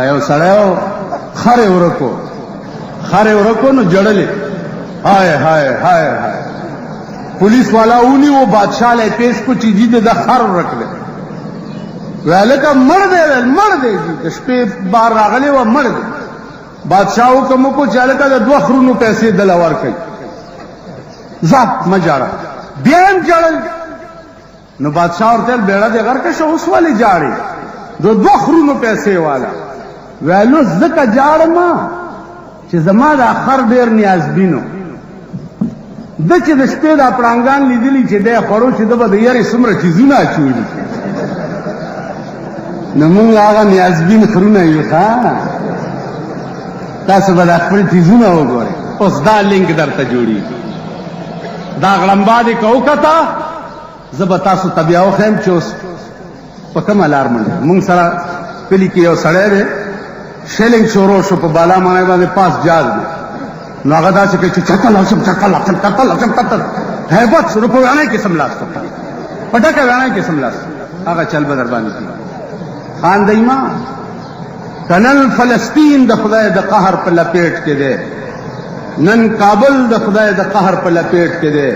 ایو سړیو خره ورکو نو جړلې هاي هاي هاي هاي पुलिस वाला ऊनी वो बादशाह ले पेश को चीजी दे खर रख दे वैले का मर दे जी शपे बार रागले व मर दे बादशाह हुक्म को चाले का दो खरूनु पैसे दलावर कई जात मजारा बेन जड़ल नो बादशाह और तेल बेड़ा दे घर के शो उस वाली जाड़ी दो खरूनु पैसे वाला वैलो जका जाड़ मां چې زما د اخر ډیر نیازبینو د چې د شپې د پړانګان لیدلی چې د خورو چې د به یاري څومره چیزونه اچولي نو موږ هغه نیازبین خرونه یو ښه تاسو به د خپل چیزونه وګورئ اوس دا لینک درته جوړېږي دا غړمبا دې که وکته زه به تاسو ته بیا وښیم چې اوس په کومه لار منډه موږ سره کلي کې یو سړی دی شیلنګ شروع شو په بالا معنی باندې پاس جاز دی نو هغه داسې کوي چې چکل هیبت روپو ویاڼی قسم لاس پټکه ویاڼی قسم لاس هغه چل به در باندې کېږي خان دیما کنن فلسطین د خدای د قهر په لپیټ کې دی نن کابل د خدای د قهر په لپیټ کې دی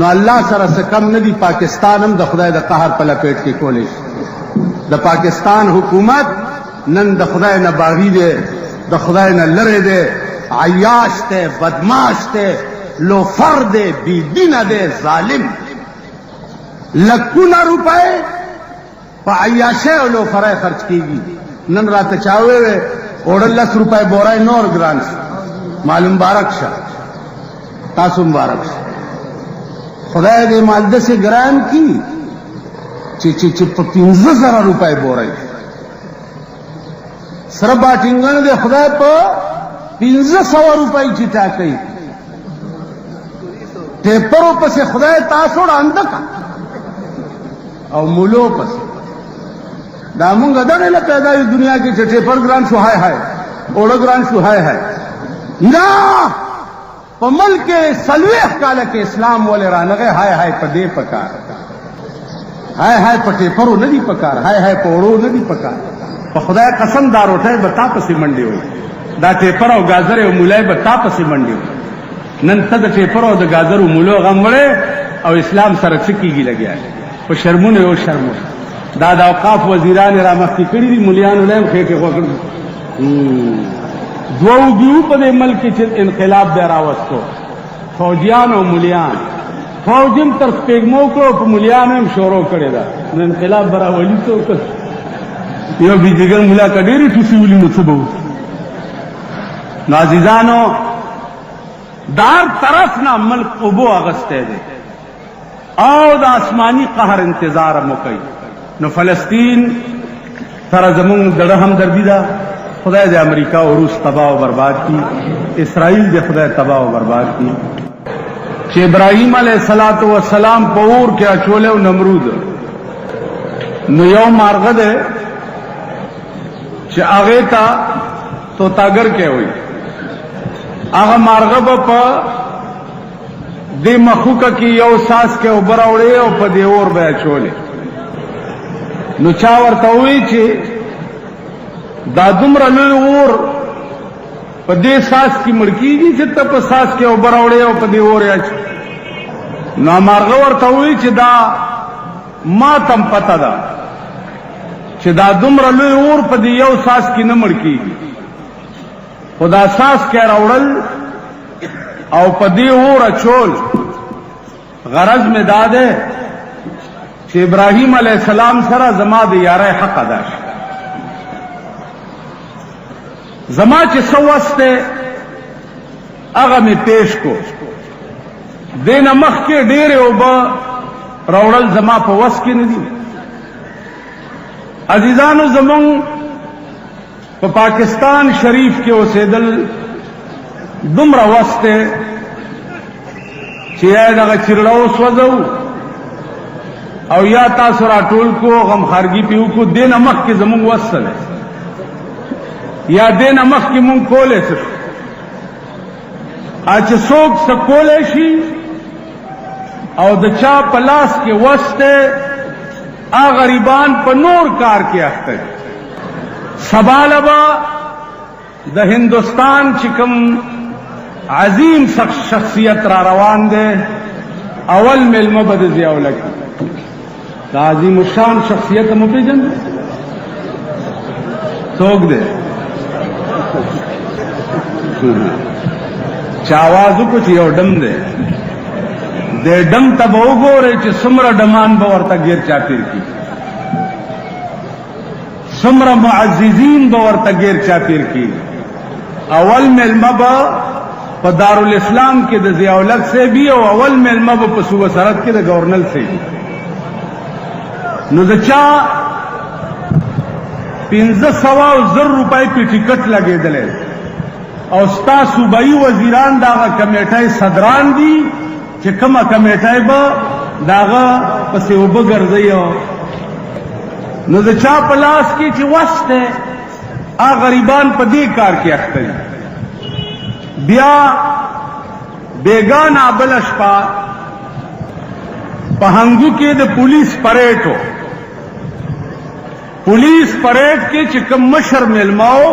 نو الله سره څه کم نه دی پاکستان هم د خدای د قهر په لپیټ کې کولی شي د پاکستان حکومت نن د خدای نه باغی دی د خدای نه لرې دی عیاش دی بدماش دی لوفر دی بی دینه دی ظالم لکونه روپے په عیاشه او لوفرای خرچ کیږي نن راته چاوي اوړل 10 روپے بورای نور ګران معلوم مبارک شه تاسو مبارک شه خدای دې مالده سے ګران کی چې په 15000 روپے بورای سره باټینګن دې خدای په 1500 روپے چټا کوي ټیپرو پسې خدای تاسو وړاندې کا او مولو پسې دا مونږ دغه له پیدا یو دنیا کې چې ټیپر ګران شو هاي هاي اوړه ګران شو هاي هاي نه په ملک سلويخ کاله کې اسلام ولې رانغه هاي هاي په دې پکار هاي هاي په ټیپرو نه دی پکار هاي هاي په اوړو نه دی پکار په خدای قسم دا روټه به تا پسې منډي وي دا ټیپر او گازر او مولای به تا پسې منډي وي نن ته د ټیپر او د گازر او مولو غم وړې او اسلام سره څکیږي لګیا په شرمونه او شرمونه دا د اوقاف وزیران را مخکې کړي دي مليانو له خېټه وکړ دوو دیو په ملک کې انقلاب به راوستو فوجیان او مليان فوجم تر سپېګمو کو په مليان هم شروع کړي دا انقلاب براولي تو یو بيجګر مولا کډيري ټوسي ولي نو څه بو نازیزانو دار طرف نه ملک ابو اغسته دي او د آسمانی قهر انتظار مو کوي نو فلسطین سره زمون دغه هم دردی ده خدای د امریکا او روس تباہ او برباد کی اسرائیل د خدای تباہ او برباد کی چې ابراهیم علیه السلام په اور کې اچول او نمرود نو یو مارغه ده چې هغه تا تو تاګر کې وي هغه مارغه په دې مخوکه کې یو ساس کې وبراوړې او په دې اور به اچولې نو چا ورته وی چې دا دومره لوی اور په دې ساس کې مړکیږي چې ته په ساس کې وبراوړې او په دې اور اچ نو مارغه ورته وی چې دا ما تم پته ده چې دا دومره لوی اور په دې یو ساس کې نه مړکیږي خدا ساس کې راوړل او په دې اور اچول غرض می داده چې ابراهیم علیه السلام سره زما د یارۍ حق ادا شي زما چې سوسته هغه می پیش کو دین مخ کې ډېر او با راوړل زما په وس کې نه دي عزیزانو زمون په پاکستان شریف کې اوسېدل دومره وسته چې دغه چیرړو سوځو او یا تاسو راټول کو غم خارګي پیو کو دین مخ کې زمون وسله یا دین مخ کې مونږ کولې څه اچ څوک څه کولې شي او د چا پلاس کې وسته ا غریبان په نور کار کې اخته سبا لبا د هندوستان چې کوم عظیم شخصیت را روان دی اول ملمه به د ضیاءالله دا عظیم الشان شخصیت مو پیژنئ څوک دی چې آواز وکړو چې یو ډم دی د ډم ته به وګورئ چې څومره ډمان به ورته ګیر چاپیر کی څومره معززین به ورته ګیر چاپیر کی اول ملمه به په دارالاسلام کې د ضیاءالله صاحب او اول ملمه به په صوبه سرحد کې د گورنر صاحب نو د چا 1500 روپۍ په ټیکټ لګېدلې او ستا صوبایي وزیران داغه کمیټای صدران دي چې کومه کمیټای به داغه پسې اوبه ګرځي نو د چا په لاس کې چې وسته هغه غریبان په دې کار کې اخته دي بیا بیگانه بل شپه په هنګو کې د پولیس پریډ و پولیس پریډ کې چې کوم مشر میلماو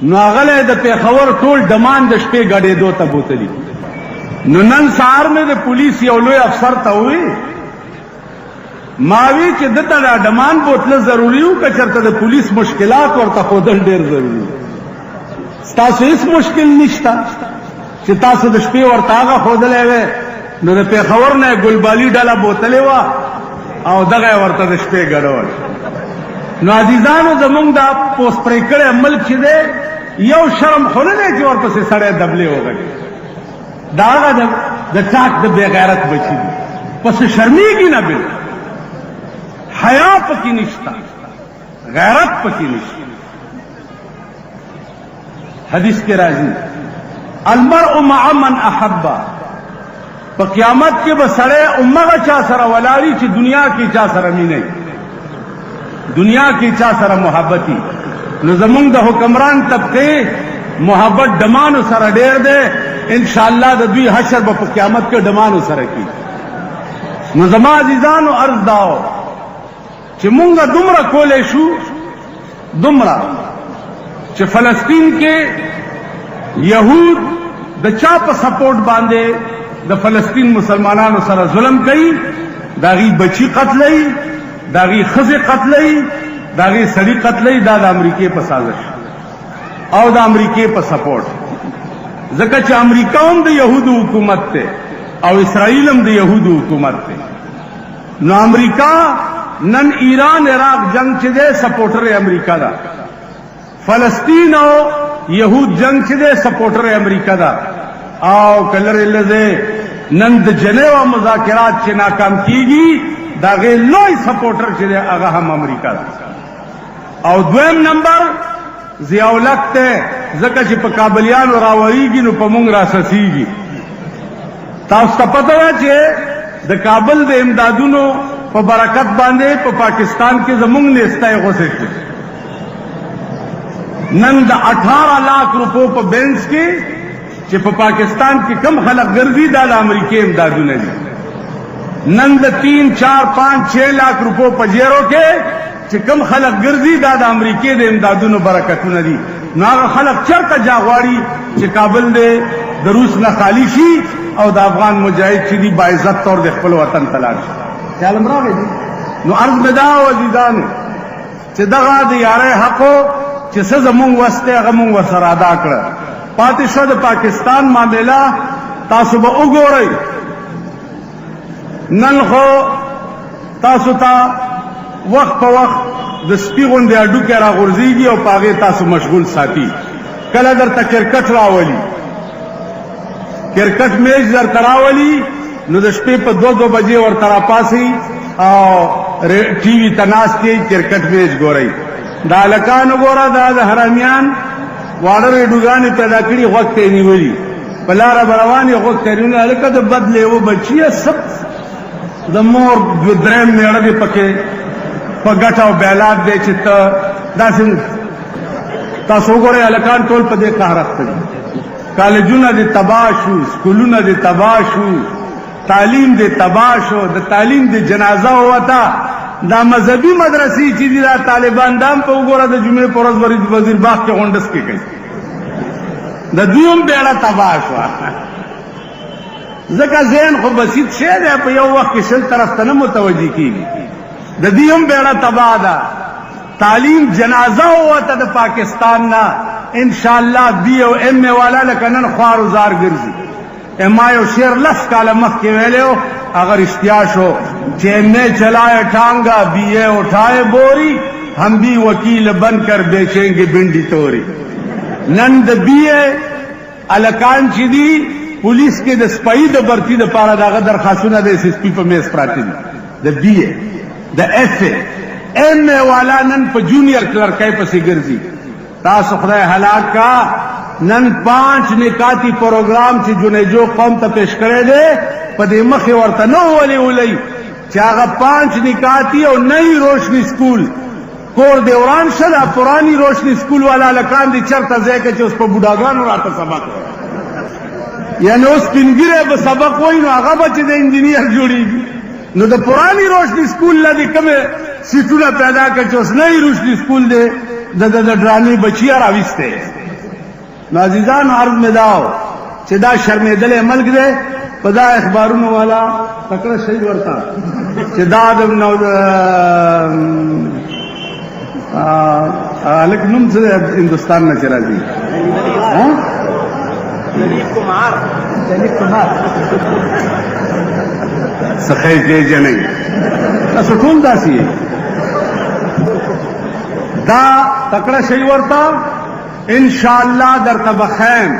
نو هغه د پیښور ټول ډمان د شپې غړېدو ته بوتلی نو نن سهار مې د پولیس یو لوی افسر ته وی ماوی چې دته دا ډمان بوتله ضروري و که چېرته د پولیس مشکلات ورته ښودل ډېر ضروري ستاسو هېڅ مشکل نشته چې تاسو د شپې ورته هغه ښودلی وی نو د پیښور نه یې ګلبالي ډله بوتلې وه او دغه یې ورته د شپې ګډول نو عزیزانو زمونږ دا پوست پرې کړی ملک چې دی یو شرم خو نه دی چې ورپسې سړی دبلې وغږي دا هغه د ټاک د بې غیرت بچي دي پسې شرمېږي نه بل حیا پکې نشته غیرت پکې نشته حدیث کې راځي المرء مع من احب په قیامت کې به سړی امغه چا سره ولاړي چې دنیا کې چا سره مینه دنیا کې چا سره محبتي نو زمونږ د حکمران طبقه محبت ډمانو سره ډېر دی ان شاء الله د دوی حشر به په قیامت کې ډمانو سره کی نو زما عزیزانو عرض داو چې مونږه دومره کولای شو دومره چې فلسطین کې یهود د چا په سپورټ باندې د فلسطین مسلمانانو سره ظلم کوي داغي بچی قتلای داغي خزه قتلای داغي سړی قتلای دا د امریکای په سازش او د امریکای په سپورټ ځکه چې امریکا هم د يهودو حکومت ته او اسرائیل هم د يهودو حکومت ته نو امریکا نن ایران عراق جنگ چې ده سپورټر امریکا دا فلسطین او يهود جنگ چې ده سپورټر امریکا دا او کلر لزه نن د جنیوا مذاکرات چې ناکام کیږي دا غي لوی سپورټر چې ده هغه هم امریکا دا او دویم نمبر ضیاءالله ته ځکه چې په کابلیانو راوړيږي نو په مونږ راسسيږي تاسو ته پته ده چې د کابل د امدادونو په برکت باندې په پاکستان کې زمونږ لیستای غوسه شي نن د 18 लाख روپو په بینس کې چې په پاکستان کې کم خلک ګرځي دا د امریکای امدادونه دي نن د 3 4 5 6 लाख روپو په جیرو کې چې کم خلک ګرځي دا د امریکای د امدادونو برکتونه دي نو هغه خلک چرته جاغواړي چې کابل دې د روس نه خالی شي او د افغان مجاهد چې دی باعزت تور د خپل وطن تلاش خیال امراغه دي نو عرض بدا او عزیزان چې دغه د یاره حقو چې څه زمونږ وسته هغه مونږ ورسره ادا کړ پاتې شو د پاکستان معاملې تاسو به وګورئ نن خو تاسو ته وخت په وخت د سپي غوندې اډو کې راغورځېږي او په هغې تاسو مشغول ساتي کله درته کرکټ راولي کرکټ میچ درته راولي نو د شپې په 2 بجې ورته راپاسي او ټي وي ته ناست دی کرکټ میچ ګورئ دا هلکانو ګوره دا د حرامیان واړه ریډوګانې پیدا کړي غوږ ته یې نیولي په لاره به روان یې غوږ ته یې نیولي هلکه د بد لیوه بچیه سب د مور درېیم میړه دې پکې په ګټه او بیلات دی چې ته داسې تاسو وګورئ هلکان ټول په دې قهر اخته دي کالجونه دې تباه شو سکولونه دې تباه شو تعلیم دې تباه شو د تعلیم دې جنازه ووته دا مذهبي مدرسې چې دي دا طالبان دام په وګوره د جمعې په ورځ وزیر باغ کې غونډس کې کوي د دوی هم بیړه تباه شوه ځکه ذهن خو بسیط شی دی په یو وخت کې شل طرف ته نه متوجه کېږي د دوی هم بیړه تباه ده تعلیم جنازه ووته د پاکستان نه انشاءالله بی او ایم اے والا لکه نن خوار و زار ګرځي ما یو شعر 10 کاله مخکې ویلی و هغه رښتیا شو چې ایم اے چلائے ٹانگا بی اے اٹھائے بوری ہم بھی وکیل بن کر بیچیں گے بنڈی توری نن د بی اے الکان چې دي پولیس کې د سپایي د برتي دپاره د هغه درخواستونه د ایس ایس پي په میز پراته دي د بی اے د ایف اے ایم اے والا نن په جونیئر کلرکۍ پسې ګرځي تاسو خدای هلاک کا نن 5 نکاتی پروګرام چې جنیجو قوم ته پیش کړی دی په دې مخې ورته نه ولي چې هغه 5 نکاتی او نئی روشنی سکول کور دی وران شه دا پرانی روشنی سکول والا لکان دي چرته ځای کې چې اوس په بوډاګانو راته سبق یعنی اوس سپینګیری به سبق وایي نو هغه به چې د انجینیر جوړېږي نو د پرانی روشنی سکول لدې کومې سیټونه پیدا کړ چې اوس نئی روشنی سکول دی د ډرامې بچی راویسته نو عزیزان عرض میں داو چې دا شرمېدلې ملک دی په دا اخبارونو والا تکړه شهید ورته چې دا د الک نوم څه هندوستان نه چې راځي دلیپ کمار سخی کې جنې تاسو ټول داسې دا تکړه شهید ورته انشاءاللہ در تبخیم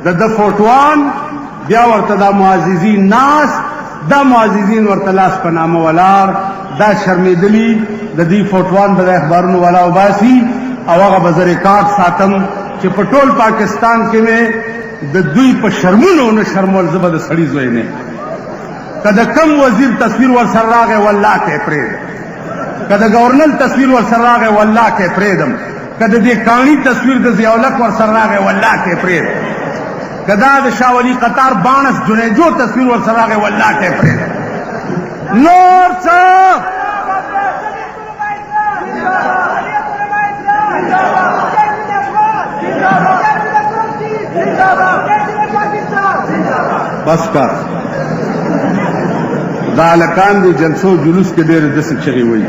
د فوټوان بیا ورته دا معززین ناس دا معززین ورته لاس په نامه ولار دا شرمېدلي د دې فوټوان به د اخبارونو والا وباسي او هغه به زه ریکارډ ساتم چې په ټول پاکستان کې مې د دوی په شرمونو نه شرمول زه به د سړي زوی نه که د کم وزیر تصویر ورسره راغی والله کې پرېږدم که د ګورنر تصویر ورسره راغی والله کې پرېږدم که د دې کاڼي تصویر د ضیاءالحق ورسره راغی والله کې پرېږدم که دا د شاه ولي قطار بانس جنیجو تصویر ورسره راغی والله کې پرېږدم نور څه بس کار دا هلکان د جلسو جلوس کې ډېرې داسې چغې وایي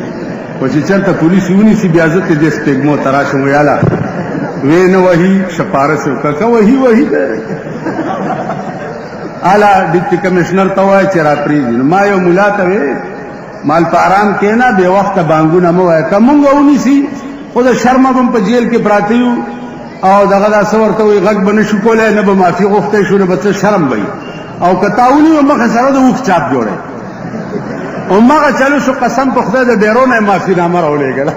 خو چې چېرته پولیس ونیسي بیا زه ته دې سپېږمو ته راشم ویاله وی نه وهي شپارس یې وکړه که وهي دی اله ډیپټي کمشنر ته وایه چې را پرېږدي نو ما یو ملا ته وی مال په ارام کښېنه بې وخته بانګونه مه وایه که مونږ ونیسي خو د شرمه به په جیل کې پراته یو او دغه دا څه ورته وایي غږ به نه شو کولی نه به معافي غوښتی شو نه به څه شرم به وي او که تا ونیوه مخې سره د اوښ چاپ جوړی همغه چلو شو قسم په خدای د ډېرو نه یې معافینامه راولېږله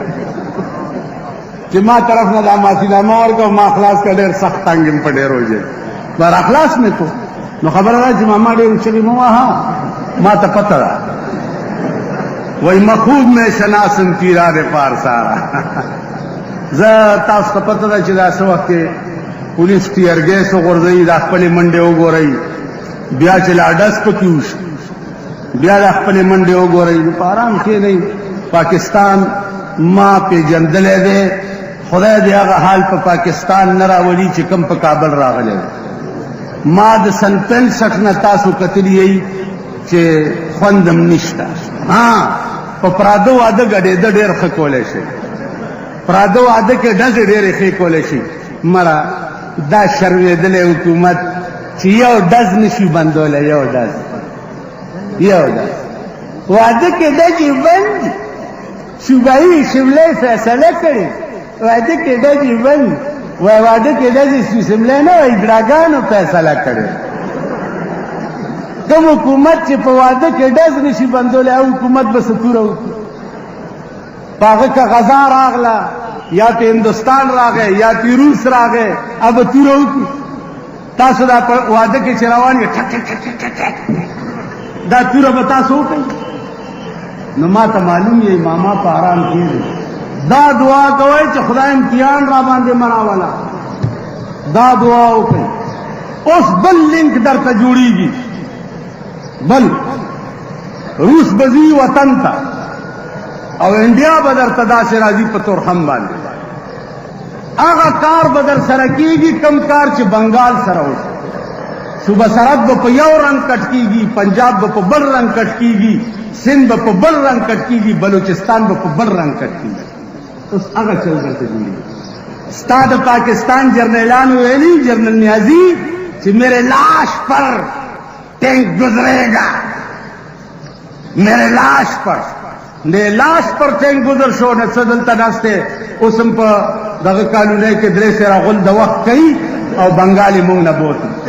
چې ما طرف نه دا معافینامه ورکړه ما خلاص کړه ډېر سخت تنګ یم په ډېرو جې بر اخلاص مې کو نو خبره ده چې ماما ډېر چغې مه وهه ما ته پته ده وایي مخوب میں شناسم پیران پارسارا زه تاسو ته پته ده چې دا څه وخت کې پولیس ټیئر ګیس وغورځوي دا خپلې منډې وګورئ بیا چې لا ډز پکې وشي بیا دا خپلې منډې وګورئ نو په ارام کښېنئ پاکستان ما پیژندلی دی خدای دې هغه حال په پاکستان نه راولي چې کوم په کابل راغلی دی ما د سن 65 نه تاسو کتلي یئ چې خوندم نشته په پراده واده ګډېده ډېر ښه کولی شي پراده واده کې ډزې ډېرې ښې کولی شي مړه دا شرمېدلی حکومت چې یو ډز نشي بندولی یو ډز واده کې ډزې بند صوبایي شملې فیصله کړې واده کې ډزې بند وای واده کې ډزې شملې نه وای ګډاګانو فیصله کړې کوم حکومت چې په واده کې ډز نشي بندولی او حکومت به څه توره وکړي په هغه که غذا راغله یا ته هندوستان راغی یا ته روس راغی او به توره وکړي تاسو دا په واده کې چې روان یې ټک ټک ټک ټک ټک دا توره به تاسو وکړئ نو ما ته معلوم یې ماما په ارام کېږي دا دعا کوئ چې خدای امتحان را باندې مراوله دا دعا وکړئ اوس بل لینک درته جوړېږي بل روس بزی وطن تا او انډیا به درته داسې راځي په تورخم باندې هغه کار به در سره کېږي کم کار چې بنګال سره وشي صوبه سرحد به په یو رنګ کټ کېږي پنجاب به په بل رنګ کټ کېږي سند به په بل رنګ کټ کېږي بلوچستان به په بل رنګ کټ کېږي اوس هغه چل درته جوړېږي ستا د پاکستان جرنیلانو ویلي جنرل نیازي چې میرے لاش پر ٹینک گزرے گا میرے لاش پر میرے لاش پر ٹینک گزر شو نه څه دلته ناسته اوس هم په دغه قانوني کې درې سره غول د وخت کوي او بنګالي مونږ نه بوتي